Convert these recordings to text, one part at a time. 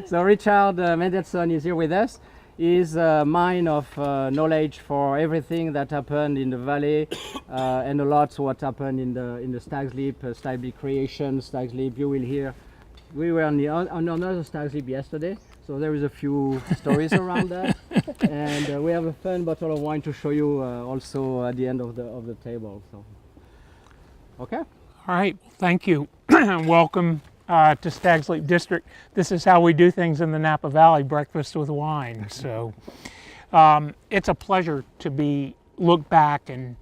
So Richard Mendelson is here with us. He's a mine of knowledge for everything that happened in the valley and a lot what happened in the Stag's Leap creation, Stag's Leap. You will hear. We were on another Stag's Leap yesterday, so there is a few stories around that, and we have a fun bottle of wine to show you also at the end of the table. So, okay. All right. Thank you. Welcome to Stag's Leap District. This is how we do things in the Napa Valley, breakfast with wine. So it's a pleasure to look back, and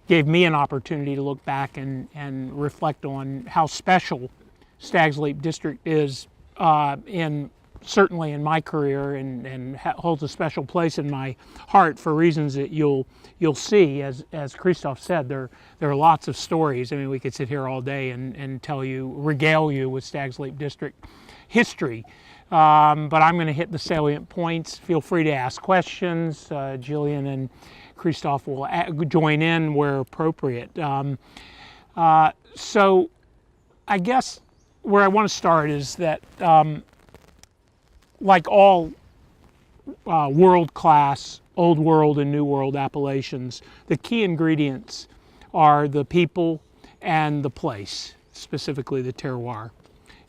gave me an opportunity to look back and reflect on how special Stag's Leap District is certainly in my career, and holds a special place in my heart for reasons that you'll see. As Christoph said, there are lots of stories. I mean, we could sit here all day and regale you with Stag's Leap District history. But I'm going to hit the salient points. Feel free to ask questions. Jillian and Christoph will join in where appropriate. So I guess where I want to start is that like all world-class Old World and New World appellations, the key ingredients are the people and the place, specifically the terroir.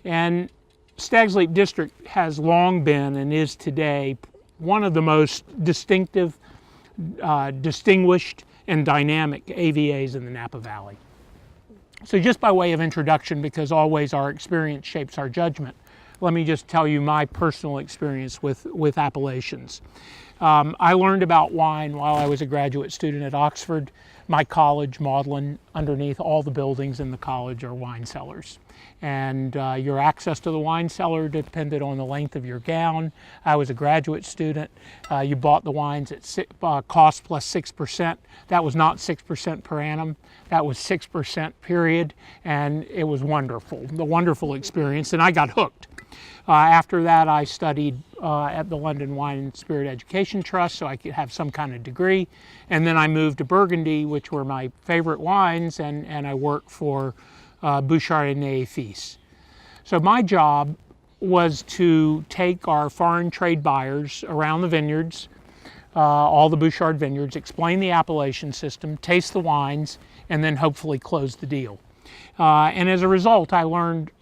And Stag's Leap District has long been and is today one of the most distinctive, distinguished, and dynamic AVAs in the Napa Valley. So just by way of introduction, because always our experience shapes our judgment, let me just tell you my personal experience with appellations. I learned about wine while I was a graduate student at Oxford. My college, Magdalen, underneath all the buildings in the college are wine cellars. And your access to the wine cellar depended on the length of your gown. I was a graduate student. You bought the wines at cost plus 6%. That was not 6% per annum. That was 6% period, and it was wonderful, the wonderful experience, and I got hooked. After that, I studied at the London Wine and Spirit Education Trust so I could have some kind of degree. And then I moved to Burgundy, which were my favorite wines, and I worked for Bouchard et Fils. So my job was to take our foreign trade buyers around the vineyards, all the Bouchard vineyards, explain the appellation system, taste the wines, and then hopefully close the deal. And as a result, I learned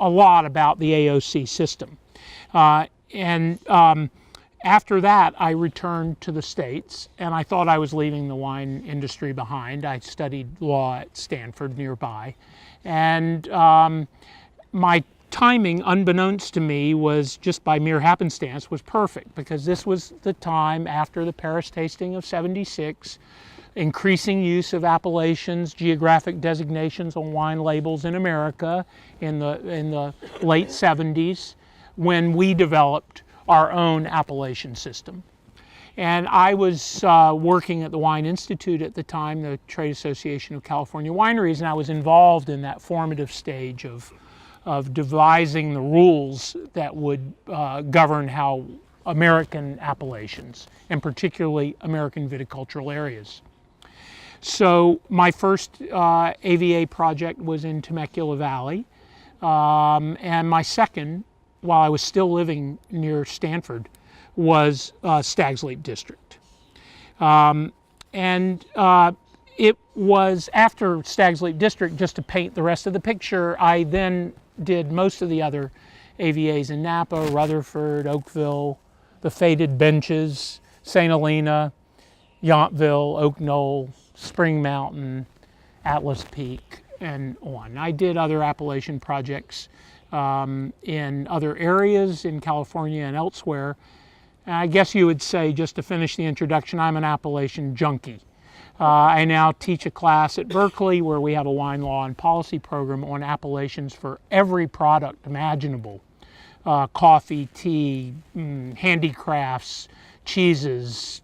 a lot about the AOC system. After that, I returned to the States, and I thought I was leaving the wine industry behind. I studied law at Stanford nearby. And my timing, unbeknownst to me, was just by mere happenstance, was perfect, because this was the time after the Paris tasting of '76, increasing use of appellations, geographic designations on wine labels in America in the late 70s, when we developed our own appellation system. And I was working at the Wine Institute at the time, the Trade Association of California Wineries, and I was involved in that formative stage of devising the rules that would govern how American appellations, and particularly American viticultural areas. So my first AVA project was in Temecula Valley, and my second, while I was still living near Stanford, was Stag's Leap District. It was after Stag's Leap District, just to paint the rest of the picture, I then did most of the other AVAs in Napa, Rutherford, Oakville, the Faded Benches, St. Helena, Yountville, Oak Knoll, Spring Mountain, Atlas Peak, and on. I did other appellation projects in other areas in California and elsewhere. And I guess you would say, just to finish the introduction, I'm an appellation junkie. I now teach a class at Berkeley where we have a wine law and policy program on appellations for every product imaginable. Coffee, tea, handicrafts, cheeses,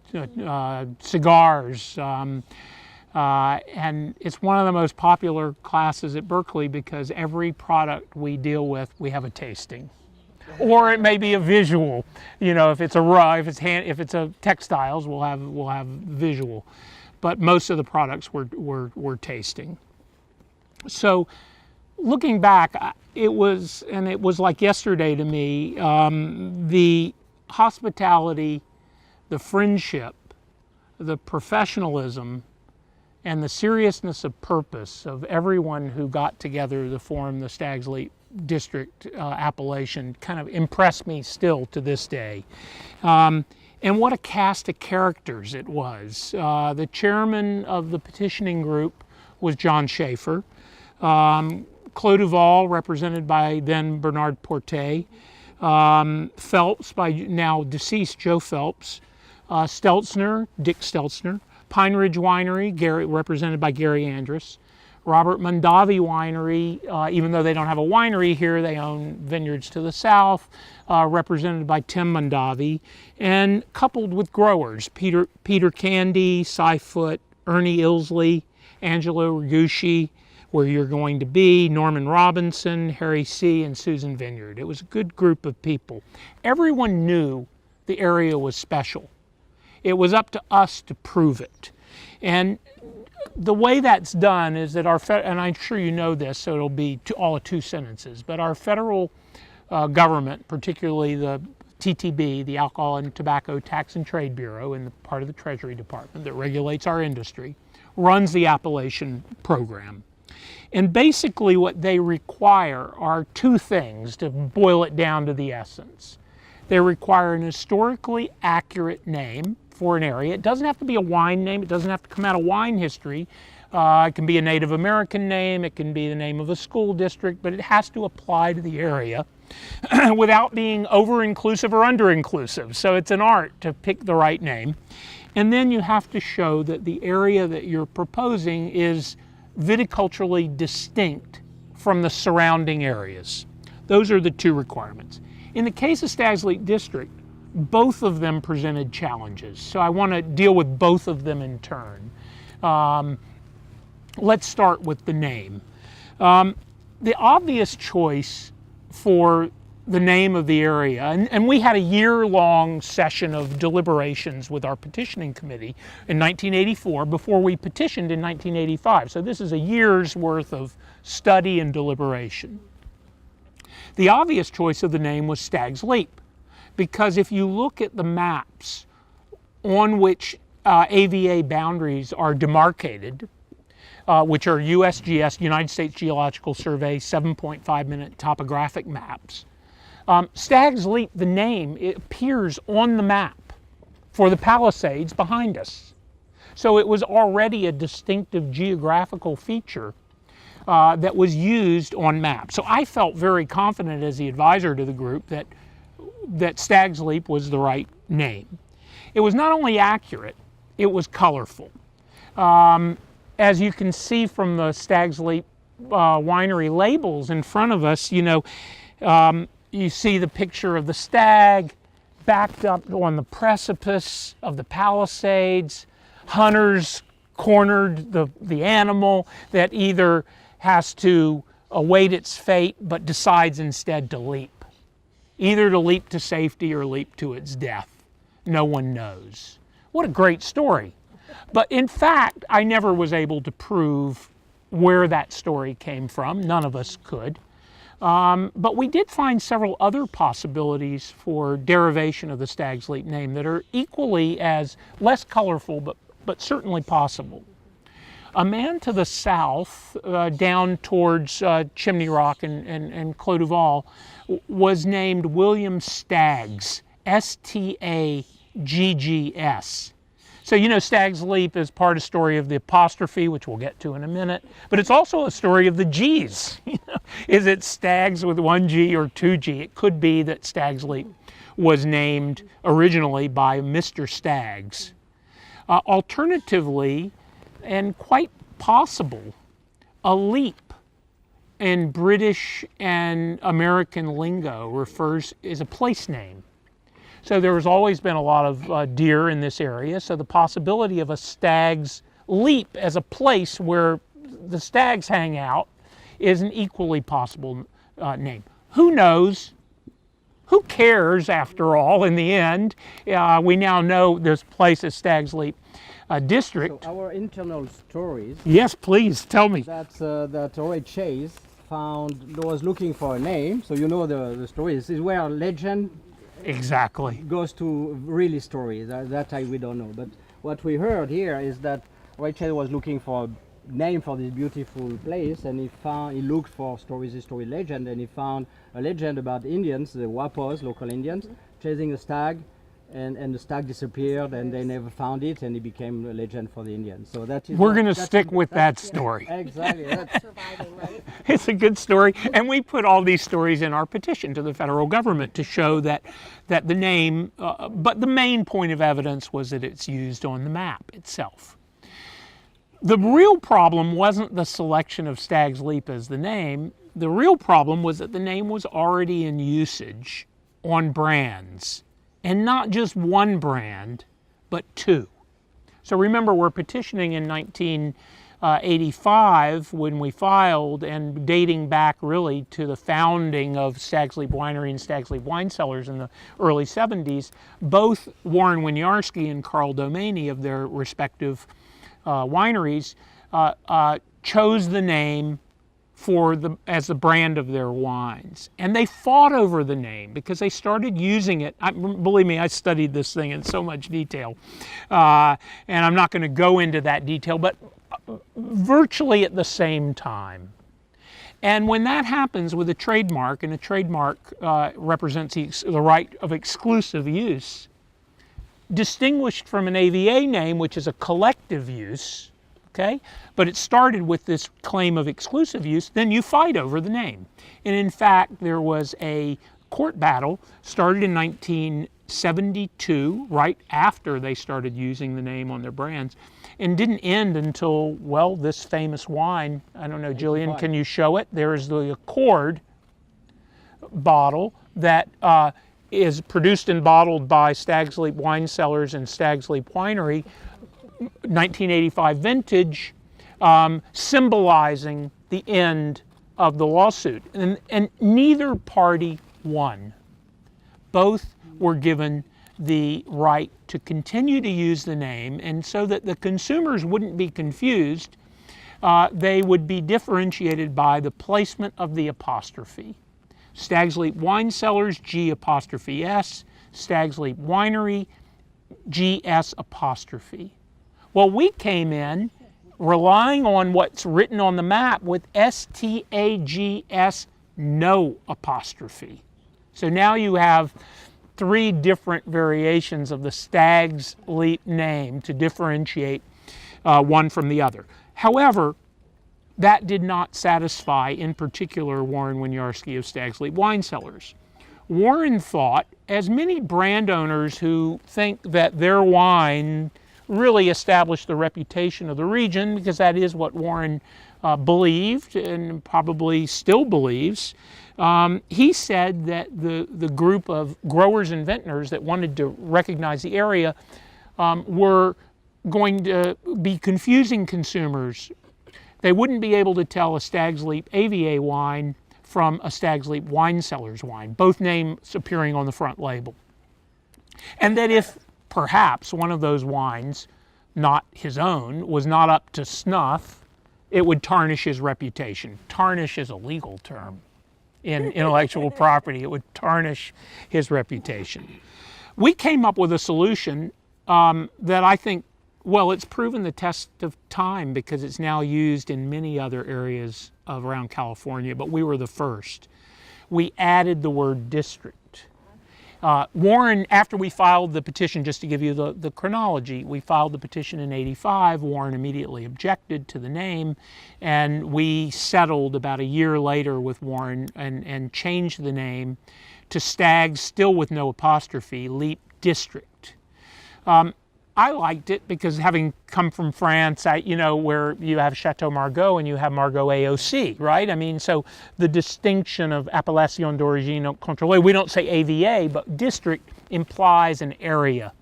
cigars. And it's one of the most popular classes at Berkeley because every product we deal with, we have a tasting. Or it may be a visual. You know, if it's a textiles, we'll have visual. But most of the products we're tasting. So looking back, it was like yesterday to me, the hospitality, the friendship, the professionalism, and the seriousness of purpose of everyone who got together to form the Stags Leap District appellation kind of impressed me still to this day. And what a cast of characters it was. The chairman of the petitioning group was John Schaefer. Clos Duval, represented by then Bernard Portet. Phelps, by now deceased Joe Phelps. Stelzner, Dick Stelzner. Pine Ridge Winery, represented by Gary Andrus. Robert Mondavi Winery, even though they don't have a winery here, they own vineyards to the south, represented by Tim Mondavi, and coupled with growers, Peter Candy, Cy Foote, Ernie Ilsley, Angelo Rigucci, Where You're Going to Be, Norman Robinson, Harry C., and Susan Vineyard. It was a good group of people. Everyone knew the area was special. It was up to us to prove it. And the way that's done is that and I'm sure you know this, so it'll be all of 2 sentences, but our federal government, particularly the TTB, the Alcohol and Tobacco Tax and Trade Bureau, and the part of the Treasury Department that regulates our industry, runs the appellation program. And basically what they require are 2 things to boil it down to the essence. They require an historically accurate name for an area. It doesn't have to be a wine name. It doesn't have to come out of wine history. It can be a Native American name. It can be the name of a school district, but it has to apply to the area without being over-inclusive or under-inclusive. So it's an art to pick the right name. And then you have to show that the area that you're proposing is viticulturally distinct from the surrounding areas. Those are the 2 requirements. In the case of Stags Leap District, both of them presented challenges. So I want to deal with both of them in turn. Let's start with the name. The obvious choice for the name of the area, and we had a year-long session of deliberations with our petitioning committee in 1984 before we petitioned in 1985. So this is a year's worth of study and deliberation. The obvious choice of the name was Stags Leap, because if you look at the maps on which AVA boundaries are demarcated, which are USGS, United States Geological Survey, 7.5-minute topographic maps, Stags Leap, the name, it appears on the map for the Palisades behind us. So it was already a distinctive geographical feature that was used on maps. So I felt very confident as the advisor to the group that Stags Leap was the right name. It was not only accurate, it was colorful. As you can see from the Stags Leap winery labels in front of us, you see the picture of the stag backed up on the precipice of the Palisades. Hunters cornered the animal that either has to await its fate but decides instead to leap. Either to leap to safety or leap to its death. No one knows. What a great story. But in fact, I never was able to prove where that story came from. None of us could. But we did find several other possibilities for derivation of the Stags Leap name that are equally as less colorful, but certainly possible. A man to the south, down towards Chimney Rock and Clos Duval, was named William Staggs, S-T-A-G-G-S. So Stags Leap is part of the story of the apostrophe, which we'll get to in a minute, but it's also a story of the G's. Is it Stags with 1 G or 2 G? It could be that Stags Leap was named originally by Mr. Staggs. Alternatively, and quite possible, a leap in British and American lingo is a place name. So there has always been a lot of deer in this area, so the possibility of a Stag's Leap as a place where the stags hang out is an equally possible name. Who knows? Who cares, after all, in the end? We now know this place is Stags Leap District. So our internal stories. Yes, please, tell me. That OHAs was looking for a name. So you know the story. This is where legend Exactly. goes to really story. That we don't know. But what we heard here is that Rachel was looking for a name for this beautiful place, and he looked for stories, history, legend, and he found a legend about Indians, the Wapos, local Indians, chasing a stag, and the stag disappeared, and they never found it, and it became a legend for the Indians. So that is We're going to stick with that story. Exactly. Surviving, right? It's a good story, and we put all these stories in our petition to the federal government to show that the name, but the main point of evidence was that it's used on the map itself. The real problem wasn't the selection of Stag's Leap as the name. The real problem was that the name was already in usage on brands, and not just one brand, but two. So remember, we're petitioning in 1985 when we filed, and dating back really to the founding of Stag's Leap Winery and Stag's Leap Wine Cellars in the early 70s. Both Warren Winiarski and Carl Domaney of their respective wineries chose the name as the brand of their wines. And they fought over the name because they started using it. Believe me, I studied this thing in so much detail. And I'm not going to go into that detail, but virtually at the same time. And when that happens with a trademark, and a trademark represents the right of exclusive use, distinguished from an AVA name, which is a collective use, okay? But it started with this claim of exclusive use, then you fight over the name. And in fact, there was a court battle started in 1972, right after they started using the name on their brands, and didn't end until, well, this famous wine. I don't know, Jillian, can you show it? There is the Accord bottle that is produced and bottled by Stag's Leap Wine Cellars and Stag's Leap Winery, 1985 vintage, symbolizing the end of the lawsuit. And neither party won. Both were given the right to continue to use the name, and so that the consumers wouldn't be confused, they would be differentiated by the placement of the apostrophe. Stag's Leap Wine Cellars, G''S, Stag's Leap Winery, GS''. Well, we came in relying on what's written on the map with STAGS, no apostrophe. So now you have three different variations of the Stag's Leap name to differentiate one from the other. However, that did not satisfy, in particular, Warren Winiarski of Stag's Leap Wine Cellars. Warren thought, as many brand owners who think that their wine really established the reputation of the region, because that is what Warren believed and probably still believes, he said that the group of growers and vintners that wanted to recognize the area were going to be confusing consumers. They wouldn't be able to tell a Stag's Leap AVA wine from a Stag's Leap Wine Cellars wine, both names appearing on the front label. And that if perhaps one of those wines, not his own, was not up to snuff, it would tarnish his reputation. Tarnish is a legal term in intellectual property. It would tarnish his reputation. We came up with a solution that I think, well, it's proven the test of time because it's now used in many other areas around California, but we were the first. We added the word district. Warren, after we filed the petition, just to give you the chronology, we filed the petition in '85. Warren immediately objected to the name, and we settled about a year later with Warren and changed the name to Stag's, still with no apostrophe, Leap District. I liked it because, having come from France, where you have Chateau Margaux and you have Margaux AOC, right? I mean, so the distinction of appellation d'origine contrôlée, we don't say AVA, but district implies an area,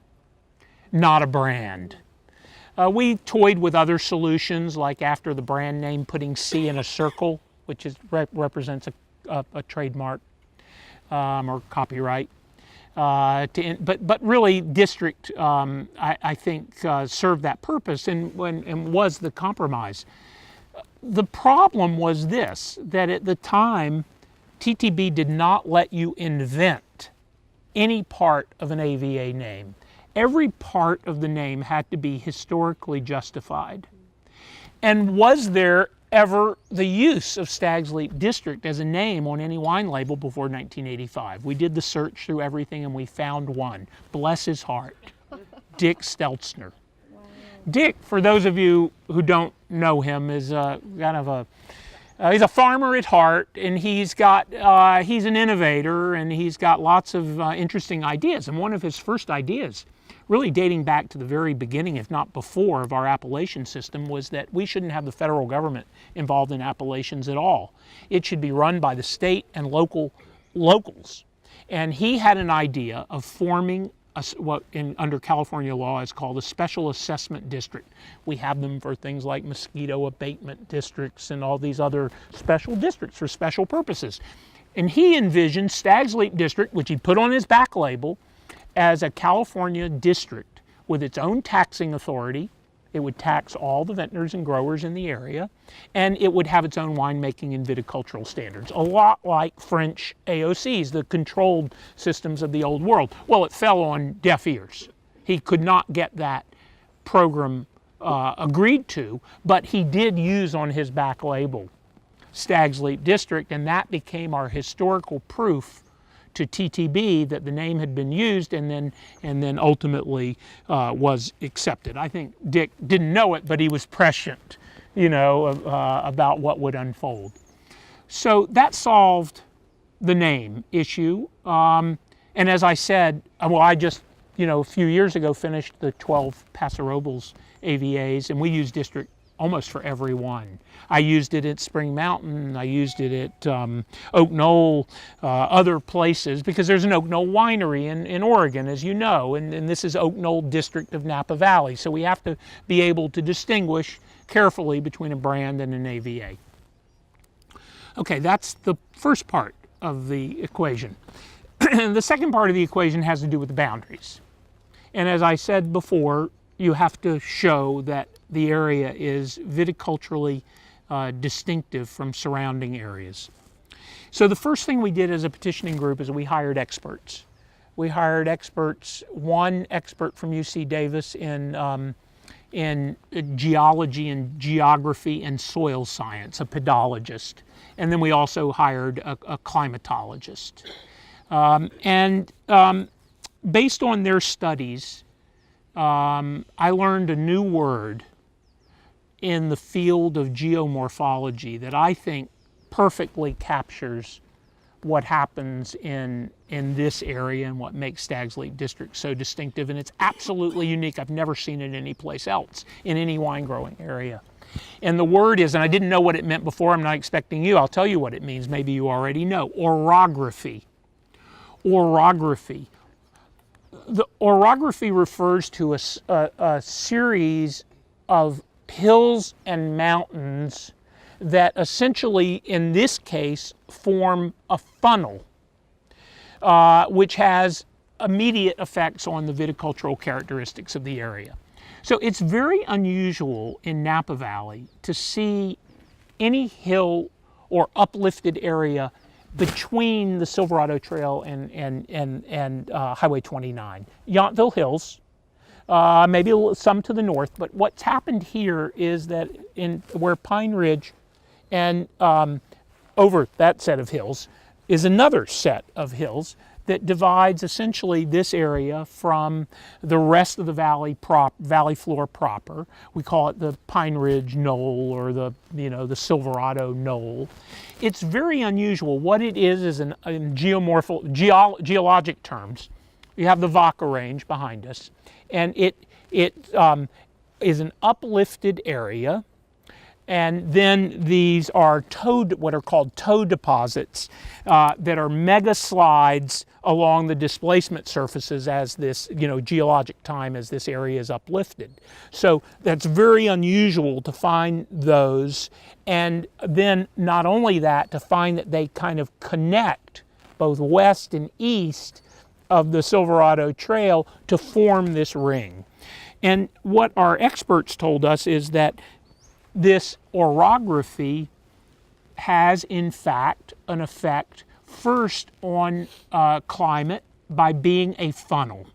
not a brand. We toyed with other solutions, like after the brand name putting C in a circle, which represents a trademark or copyright. But really, district, I think, served that purpose and was the compromise. the problem was this, that at the time, TTB did not let you invent any part of an AVA name. Every part of the name had to be historically justified. And was there ever the use of Stag's Leap District as a name on any wine label before 1985? We did the search through everything and we found one. Bless his heart, Dick Stelzner. Wow. Dick, for those of you who don't know him, is he's a farmer at heart, and he's an innovator, and he's got lots of interesting ideas. And one of his first ideas, really dating back to the very beginning, if not before, of our appellation system, was that we shouldn't have the federal government involved in appellations at all. It should be run by the state and locals. And he had an idea of forming what under California law is called a special assessment district. We have them for things like mosquito abatement districts and all these other special districts for special purposes. And he envisioned Stag's Leap District, which he put on his back label, as a California district with its own taxing authority. It would tax all the vintners and growers in the area, and it would have its own winemaking and viticultural standards, a lot like French AOCs, the controlled systems of the old world. Well, it fell on deaf ears. He could not get that program agreed to, but he did use on his back label Stag's Leap District, and that became our historical proof to TTB that the name had been used and then ultimately was accepted. I think Dick didn't know it, but he was prescient, about what would unfold. So that solved the name issue. And as I said, I just, a few years ago finished the 12 Paso Robles AVAs, and we use district almost for every one. I used it at Spring Mountain, I used it at Oak Knoll, other places, because there's an Oak Knoll winery in Oregon, as you know, and this is Oak Knoll District of Napa Valley. So we have to be able to distinguish carefully between a brand and an AVA. Okay, that's the first part of the equation. The second part of the equation has to do with the boundaries. And as I said before, you have to show that the area is viticulturally distinctive from surrounding areas. So the first thing we did as a petitioning group is we hired experts. We hired experts, one expert from UC Davis in geology and geography and soil science, a pedologist. And then we also hired a climatologist. Based on their studies, I learned a new word in the field of geomorphology that I think perfectly captures what happens in this area and what makes Stag's Leap District so distinctive. And it's absolutely unique. I've never seen it anyplace else in any wine growing area. And the word is, and I didn't know what it meant before, I'm not expecting you, I'll tell you what it means, maybe you already know, orography. Orography. The orography refers to a series of hills and mountains that essentially, in this case, form a funnel, which has immediate effects on the viticultural characteristics of the area. So it's very unusual in Napa Valley to see any hill or uplifted area between the Silverado Trail and Highway 29. Yountville Hills, maybe some to the north, but what's happened here is that where Pine Ridge and over that set of hills is another set of hills that divides essentially this area from the rest of the valley floor proper. We call it the Pine Ridge Knoll or the Silverado Knoll. It's very unusual. What it is in geologic terms, you have the Vaca Range behind us, and it is an uplifted area. And then these are what are called toe deposits that are mega slides along the displacement surfaces as this, geologic time as this area is uplifted. So that's very unusual to find those. And then not only that, to find that they kind of connect both west and east of the Silverado Trail to form this ring. And what our experts told us is that this orography has in fact an effect first on climate by being a funnel.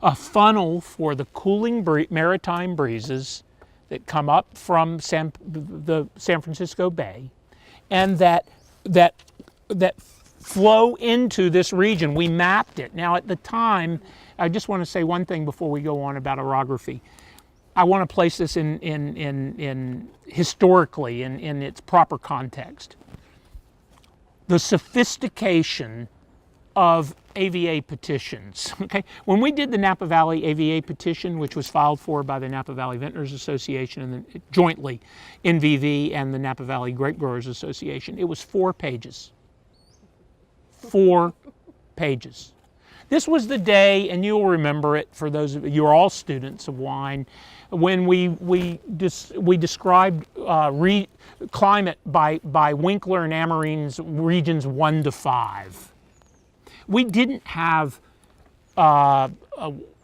A funnel for the cooling maritime breezes that come up from the San Francisco Bay and that flow into this region. We mapped it. Now at the time, I just want to say one thing before we go on about orography. I want to place this in historically in its proper context. The sophistication of AVA petitions. Okay, when we did the Napa Valley AVA petition, which was filed for by the Napa Valley Vintners Association and then jointly NVV and the Napa Valley Grape Growers Association, it was 4 pages. 4 pages. This was the day, and you'll remember it for those of you, you're all students of wine, when we described climate by Winkler and Amarine's regions 1 to 5. We didn't have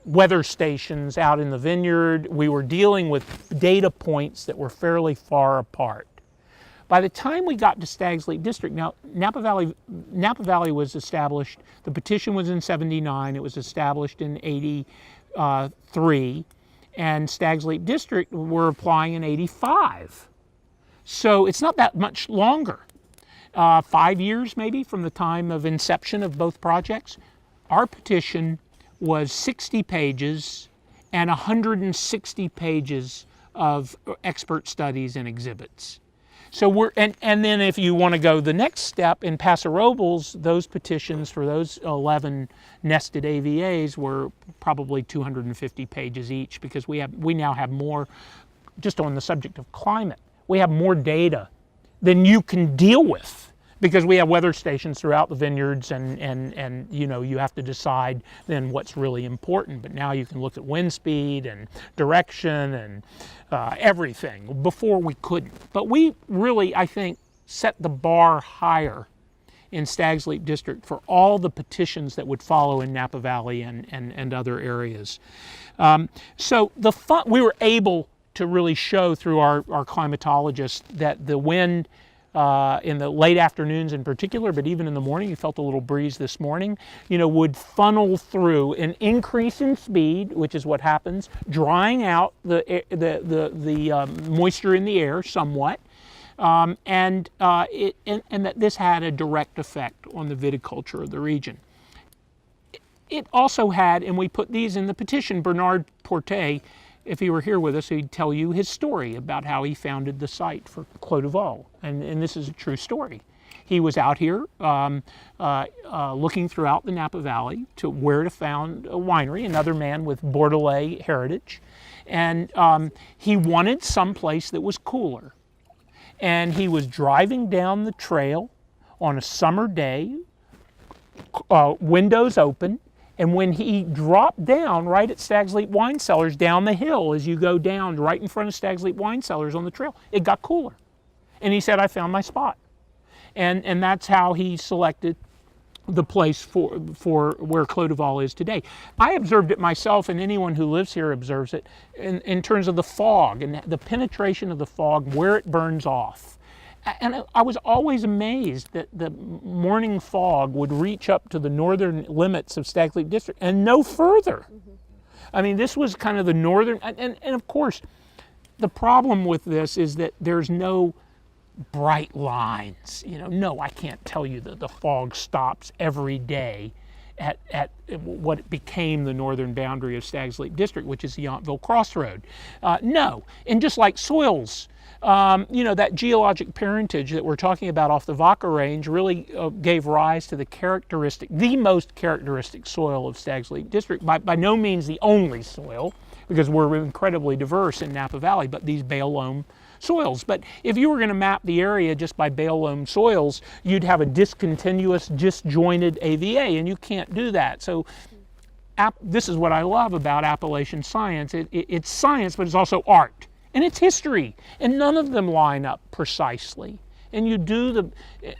weather stations out in the vineyard. We were dealing with data points that were fairly far apart. By the time we got to Stag's Leap District, now Napa Valley was established, the petition was in 79, it was established in 83, and Stag's Leap District were applying in 85. So it's not that much longer. 5 years maybe from the time of inception of both projects. Our petition was 60 pages and 160 pages of expert studies and exhibits. So and then if you want to go the next step in Paso Robles, those petitions for those 11 nested AVAs were probably 250 pages each, because we now have more, just on the subject of climate, we have more data than you can deal with, because we have weather stations throughout the vineyards, and you know, you have to decide then what's really important. But now you can look at wind speed and direction and everything. Before we couldn't. But we really, I think, set the bar higher in Stag's Leap District for all the petitions that would follow in Napa Valley and other areas. So we were able to really show through our climatologists that the wind in the late afternoons in particular, but even in the morning, you felt a little breeze this morning, you know, would funnel through an increase in speed, which is what happens, drying out the moisture in the air somewhat, and that this had a direct effect on the viticulture of the region. It also had, and we put these in the petition, Bernard Portet, if he were here with us, he'd tell you his story about how he founded the site for Clos du Val, and this is a true story. He was out here looking throughout the Napa Valley to where to found a winery, another man with Bordelais heritage, and he wanted someplace that was cooler. And he was driving down the trail on a summer day, windows open, and when he dropped down right at Stag's Leap Wine Cellars, down the hill as you go down right in front of Stag's Leap Wine Cellars on the trail, it got cooler. And he said, I found my spot. And that's how he selected the place for where Clos du Val is today. I observed it myself, and anyone who lives here observes it, in terms of the fog and the penetration of the fog, where it burns off. And I was always amazed that the morning fog would reach up to the northern limits of Stag's Leap District and no further. Mm-hmm. I mean, this was kind of the northern, and of course, the problem with this is that there's no bright lines. You know, no, I can't tell you that the fog stops every day at what became the northern boundary of Stag's Leap District, which is the Yountville Crossroad. No, and just like soils, you know, that geologic parentage that we're talking about off the Vaca Range really gave rise to the most characteristic soil of Stag's Leap District. By no means the only soil, because we're incredibly diverse in Napa Valley, but these bale loam soils. But if you were going to map the area just by bale loam soils, you'd have a discontinuous, disjointed AVA, and you can't do that. So this is what I love about appellation science. It's science, but it's also art. And it's history, and none of them line up precisely. And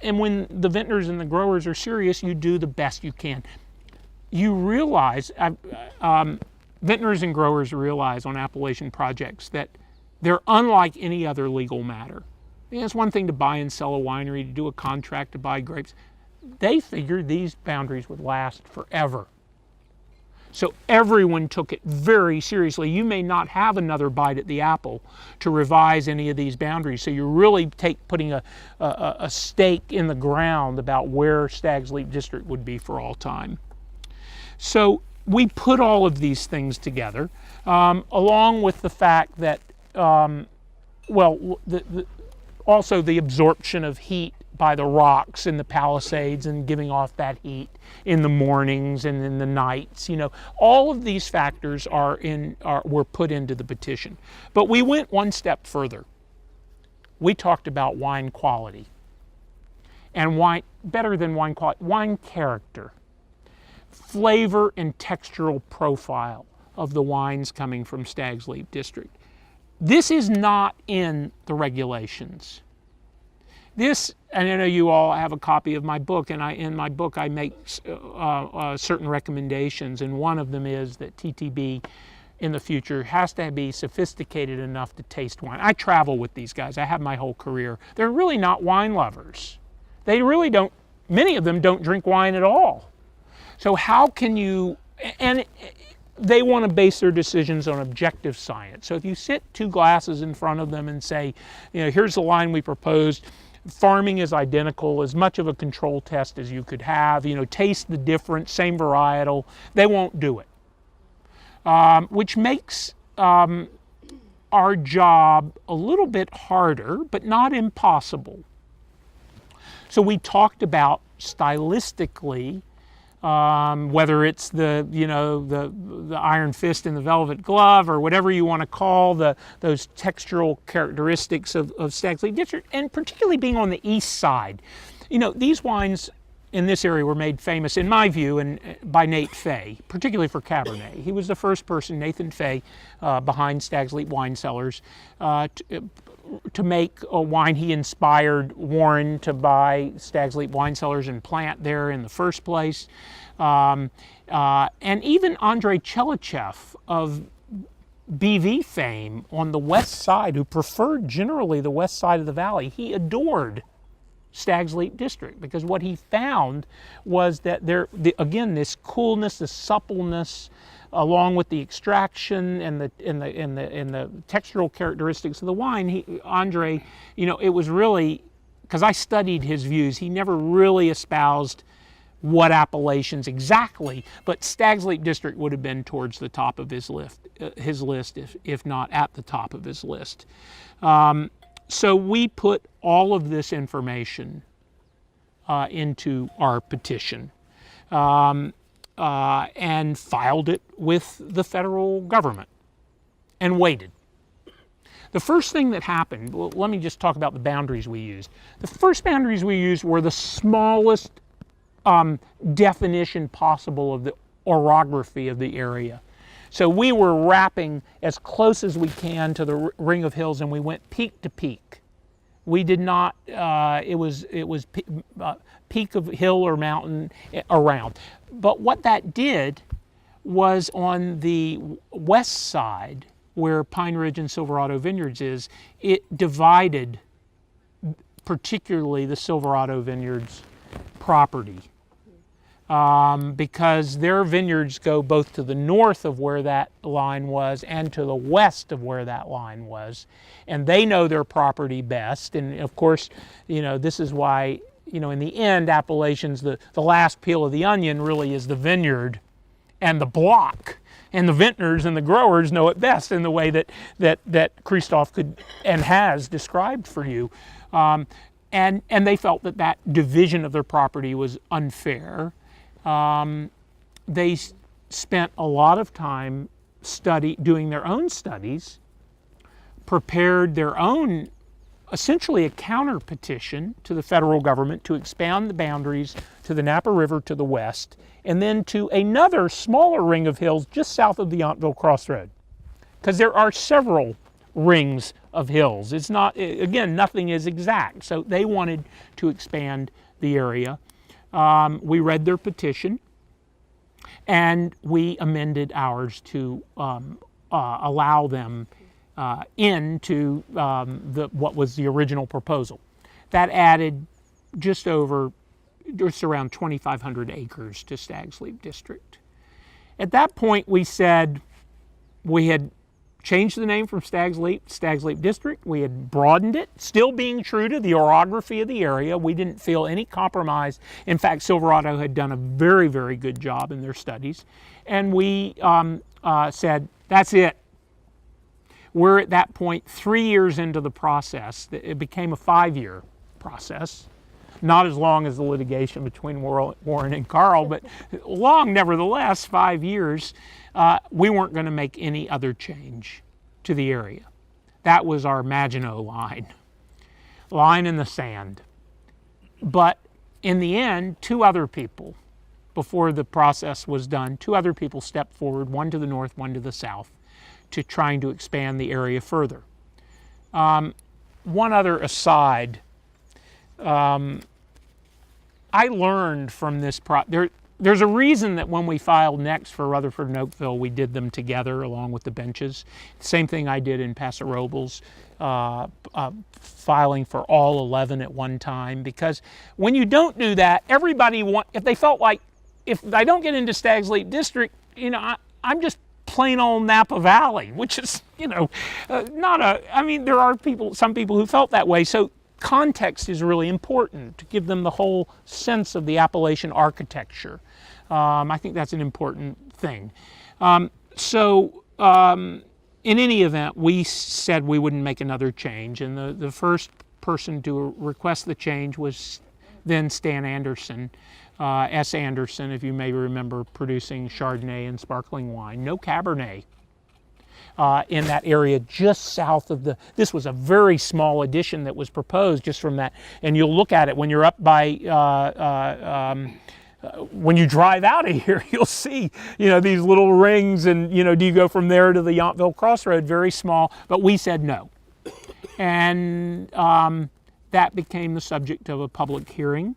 and when the vintners and the growers are serious, you do the best you can. You realize, vintners and growers realize on appellation projects that They're unlike any other legal matter. It's one thing to buy and sell a winery, to do a contract to buy grapes. They figured these boundaries would last forever. So everyone took it very seriously. You may not have another bite at the apple to revise any of these boundaries. So you're really putting a stake in the ground about where Stag's Leap District would be for all time. So we put all of these things together, along with the fact that, also the absorption of heat by the rocks in the Palisades and giving off that heat in the mornings and in the nights. All of these factors were put into the petition. But we went one step further. We talked about wine quality. And better than wine quality, wine character, flavor and textural profile of the wines coming from Stag's Leap District. This is not in the regulations. And I know you all have a copy of my book, and in my book I make certain recommendations, and one of them is that TTB in the future has to be sophisticated enough to taste wine. I travel with these guys. I have my whole career. They're really not wine lovers. They really don't, many of them don't drink wine at all. So how can you, and they want to base their decisions on objective science. So if you sit 2 glasses in front of them and say, here's the line we proposed, farming is identical, as much of a control test as you could have, taste the difference, same varietal, they won't do it. Which makes our job a little bit harder, but not impossible. So we talked about stylistically, whether it's the iron fist in the velvet glove, or whatever you want to call those textural characteristics of Stag's Leap District, and particularly being on the east side. These wines in this area were made famous, in my view, by Nate Fay, particularly for Cabernet. He was the first person, Nathan Fay, behind Stag's Leap Wine Cellars, to make a wine. He inspired Warren to buy Stag's Leap Wine Cellars and plant there in the first place. And even Andrei Chelichev of BV fame on the west side, who preferred generally the west side of the valley, he adored Stag's Leap District, because what he found was that again, this coolness, this suppleness, along with the extraction and the textural characteristics of the wine, Andre, it was really, because I studied his views, he never really espoused what appellations exactly, but Stag's Leap District would have been towards the top of his list, if not at the top of his list. So we put all of this information into our petition. And filed it with the federal government and waited. The first thing that happened, well, let me just talk about the boundaries we used. The first boundaries we used were the smallest definition possible of the orography of the area. So we were wrapping as close as we can to the ring of hills, and we went peak to peak. We did not, it was peak of hill or mountain around. But what that did was, on the west side, where Pine Ridge and Silverado Vineyards is, it divided particularly the Silverado Vineyards property. Because their vineyards go both to the north of where that line was and to the west of where that line was. And they know their property best. And of course, this is why, in the end, appellations, the last peel of the onion really is the vineyard and the block. And the vintners and the growers know it best in the way that Christoph could and has described for you. And they felt that division of their property was unfair. They spent a lot of time doing their own studies, prepared their own, essentially a counter petition to the federal government to expand the boundaries to the Napa River to the west, and then to another smaller ring of hills just south of the Yountville Crossroad. Because there are several rings of hills. It's not, again, nothing is exact. So they wanted to expand the area. We read their petition, and we amended ours to allow them into what was the original proposal. That added just around 2,500 acres to Stag's Leap District. At that point, we said we had changed the name from Stag's Leap District. We had broadened it, still being true to the orography of the area. We didn't feel any compromise. In fact, Silverado had done a very, very good job in their studies. And we said, that's it. We're at that point 3 years into the process. It became a 5-year process. Not as long as the litigation between Warren and Carl, but long nevertheless, 5 years. We weren't going to make any other change to the area. That was our Maginot line in the sand. But in the end, 2 other people, before the process was done, 2 other people stepped forward, one to the north, one to the south, to trying to expand the area further. One other aside, I learned from this there's a reason that when we filed next for Rutherford and Oakville, we did them together along with the benches. Same thing I did in Paso Robles, filing for all 11 at one time, because when you don't do that, everybody if they felt like, if I don't get into Stag's Leap District, I'm just plain old Napa Valley, which is, there are some people who felt that way. So context is really important to give them the whole sense of the Appalachian architecture. I think that's an important thing. In any event, we said we wouldn't make another change, and the first person to request the change was then Stan Anderson, S. Anderson, if you may remember, producing Chardonnay and sparkling wine. No Cabernet in that area just south of this was a very small addition that was proposed just from that. And you'll look at it when you're up by, when you drive out of here, you'll see, these little rings, and, do you go from there to the Yountville Crossroad? Very small, but we said no. And that became the subject of a public hearing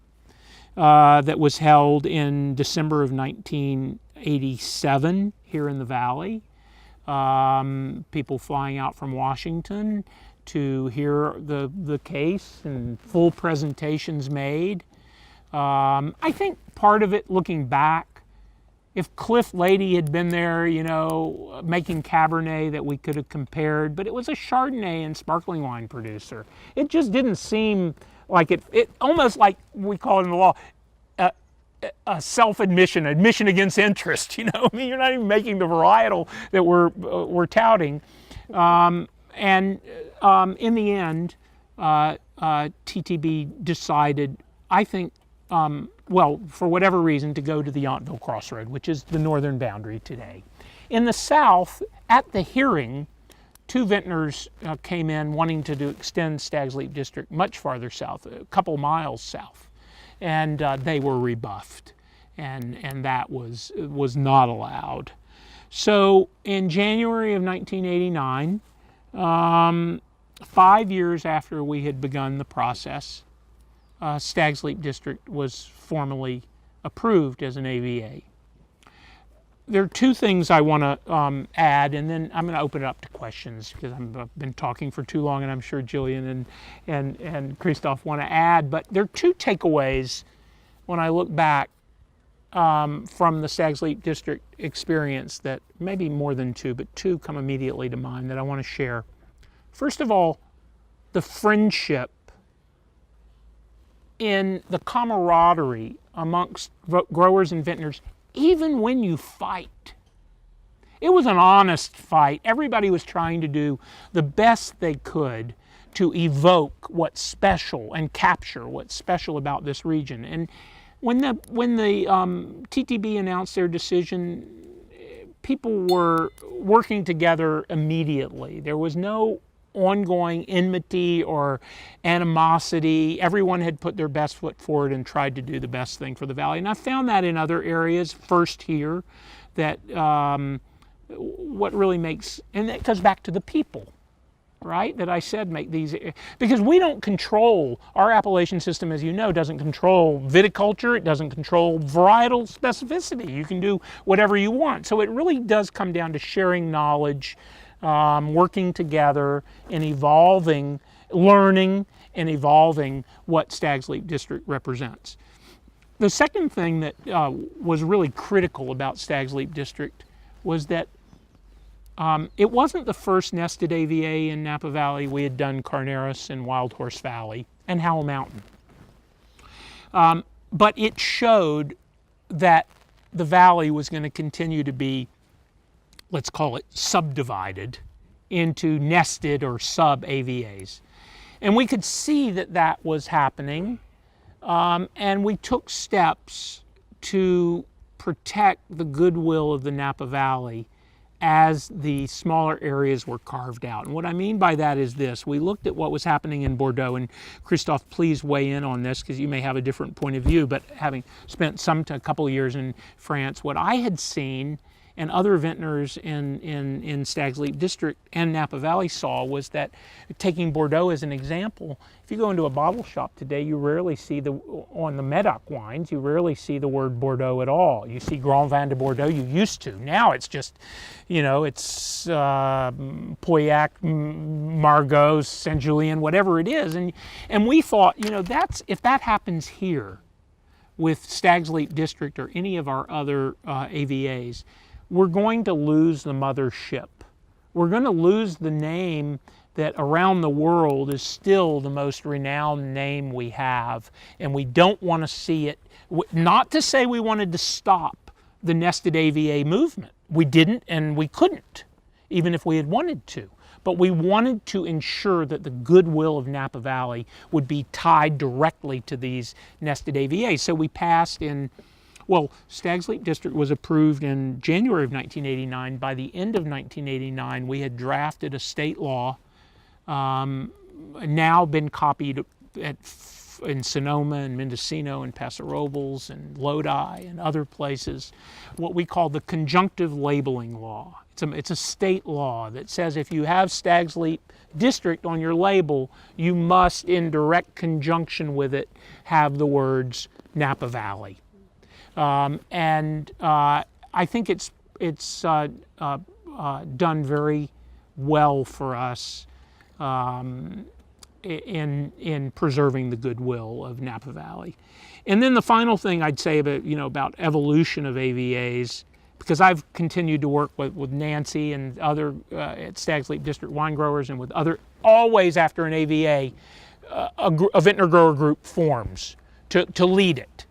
that was held in December of 1987 here in the Valley. People flying out from Washington to hear the case and full presentations made. I think part of it, looking back, if Cliff Lady had been there, making Cabernet that we could have compared, but it was a Chardonnay and sparkling wine producer. It just didn't seem like it almost like we call it in the law, a self-admission, admission against interest. You're not even making the varietal that we're touting. In the end, TTB decided, I think, for whatever reason, to go to the Yountville Crossroad, which is the northern boundary today. In the south, at the hearing, 2 vintners came in wanting to extend Stag's Leap District much farther south, a couple miles south. And they were rebuffed, and that was not allowed. So in January of 1989, 5 years after we had begun the process, Stag's Leap District was formally approved as an AVA. There are 2 things I want to add, and then I'm going to open it up to questions because I've been talking for too long, and I'm sure Jillian and Christoph want to add. But there are 2 takeaways when I look back from the Stag's Leap District experience, that maybe more than 2, but 2 come immediately to mind that I want to share. First of all, the friendship in the camaraderie amongst growers and vintners, even when you fight. It was an honest fight. Everybody was trying to do the best they could to evoke what's special and capture what's special about this region. And when the TTB announced their decision, people were working together immediately. There was no ongoing enmity or animosity. Everyone had put their best foot forward and tried to do the best thing for the Valley. And I found that in other areas, first here, that what really makes, and that goes back to the people, right? That I said make these, because we don't control, our appellation system, as you know, doesn't control viticulture, it doesn't control varietal specificity. You can do whatever you want. So it really does come down to sharing knowledge, working together and evolving, learning and evolving what Stag's Leap District represents. The second thing that was really critical about Stag's Leap District was that it wasn't the first nested AVA in Napa Valley. We had done Carneros and Wild Horse Valley and Howell Mountain. But it showed that the valley was going to continue to be, let's call it, subdivided into nested or sub-AVAs. And we could see that that was happening, and we took steps to protect the goodwill of the Napa Valley as the smaller areas were carved out. And what I mean by that is this. We looked at what was happening in Bordeaux, and Christophe, please weigh in on this because you may have a different point of view, but having spent a couple of years in France, what I had seen and other vintners in Stag's Leap District and Napa Valley saw was that, taking Bordeaux as an example, if you go into a bottle shop today, you rarely see on the Medoc wines, you rarely see the word Bordeaux at all. You see Grand Vin de Bordeaux, you used to. Now it's just, it's Pauillac, Margaux, Saint-Julien, whatever it is. And we thought, if that happens here with Stag's Leap District or any of our other AVAs, we're going to lose the mothership. We're going to lose the name that around the world is still the most renowned name we have, and we don't want to see it. Not to say we wanted to stop the nested AVA movement. We didn't and we couldn't, even if we had wanted to. But we wanted to ensure that the goodwill of Napa Valley would be tied directly to these nested AVAs. So we passed Stag's Leap District was approved in January of 1989. By the end of 1989, we had drafted a state law, now been copied in Sonoma and Mendocino and Paso Robles and Lodi and other places, what we call the conjunctive labeling law. It's a state law that says if you have Stag's Leap District on your label, you must, in direct conjunction with it, have the words Napa Valley. I think it's done very well for us in preserving the goodwill of Napa Valley. And then the final thing I'd say about evolution of AVAs, because I've continued to work with Nancy and other at Stag's Leap District wine growers and with other, always after an AVA, a vintner grower group forms to lead it.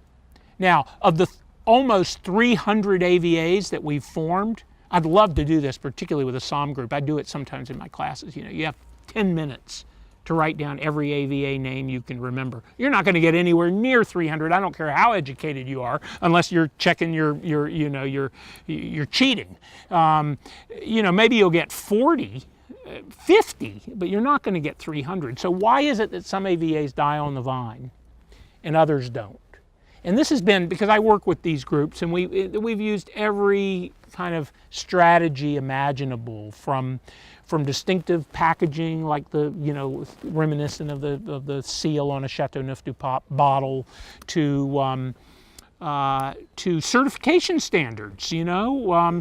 Now, of the almost 300 AVAs that we've formed, I'd love to do this, particularly with a SOM group. I do it sometimes in my classes. You have 10 minutes to write down every AVA name you can remember. You're not going to get anywhere near 300. I don't care how educated you are, unless you're checking you're cheating. Maybe you'll get 40, 50, but you're not going to get 300. So why is it that some AVAs die on the vine and others don't? And this has been because I work with these groups, and we've used every kind of strategy imaginable, from distinctive packaging, like reminiscent of the seal on a Chateauneuf-du-Pape bottle, to certification standards.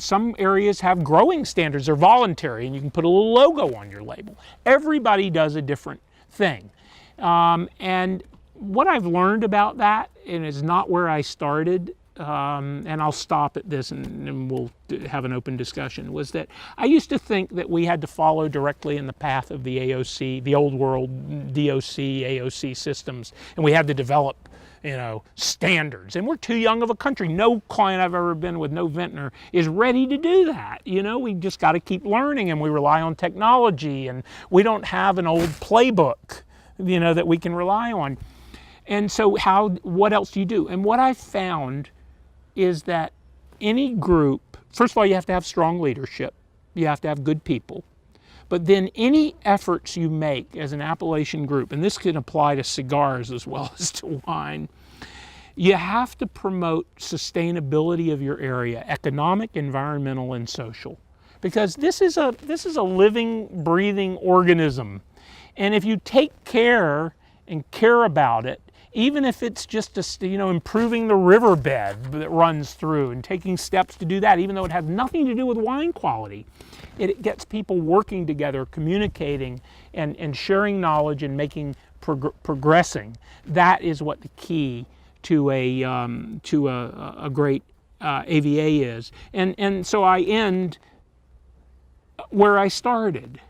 Some areas have growing standards; they're voluntary, and you can put a little logo on your label. Everybody does a different thing, and what I've learned about that, and it's not where I started, and I'll stop at this and we'll have an open discussion, was that I used to think that we had to follow directly in the path of the AOC, the old world DOC, AOC systems, and we had to develop, standards. And we're too young of a country. No client I've ever been with, no vintner, is ready to do that. We just got to keep learning, and we rely on technology, and we don't have an old playbook, that we can rely on. And so what else do you do? And what I found is that any group, first of all, you have to have strong leadership. You have to have good people. But then any efforts you make as an appellation group, and this can apply to cigars as well as to wine, you have to promote sustainability of your area, economic, environmental, and social. Because this is a living, breathing organism. And if you take care and care about it even if it's just improving the riverbed that runs through and taking steps to do that, even though it has nothing to do with wine quality, it gets people working together, communicating, and sharing knowledge and making progressing. That is what the key to a great AVA is. And so I end where I started.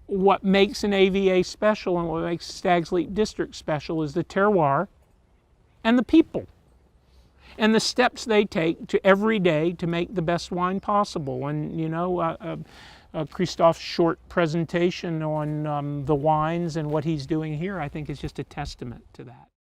What makes an AVA special and what makes Stags Leap District special is the terroir and the people and the steps they take to every day to make the best wine possible. And Christophe's short presentation on the wines and what he's doing here, I think, is just a testament to that.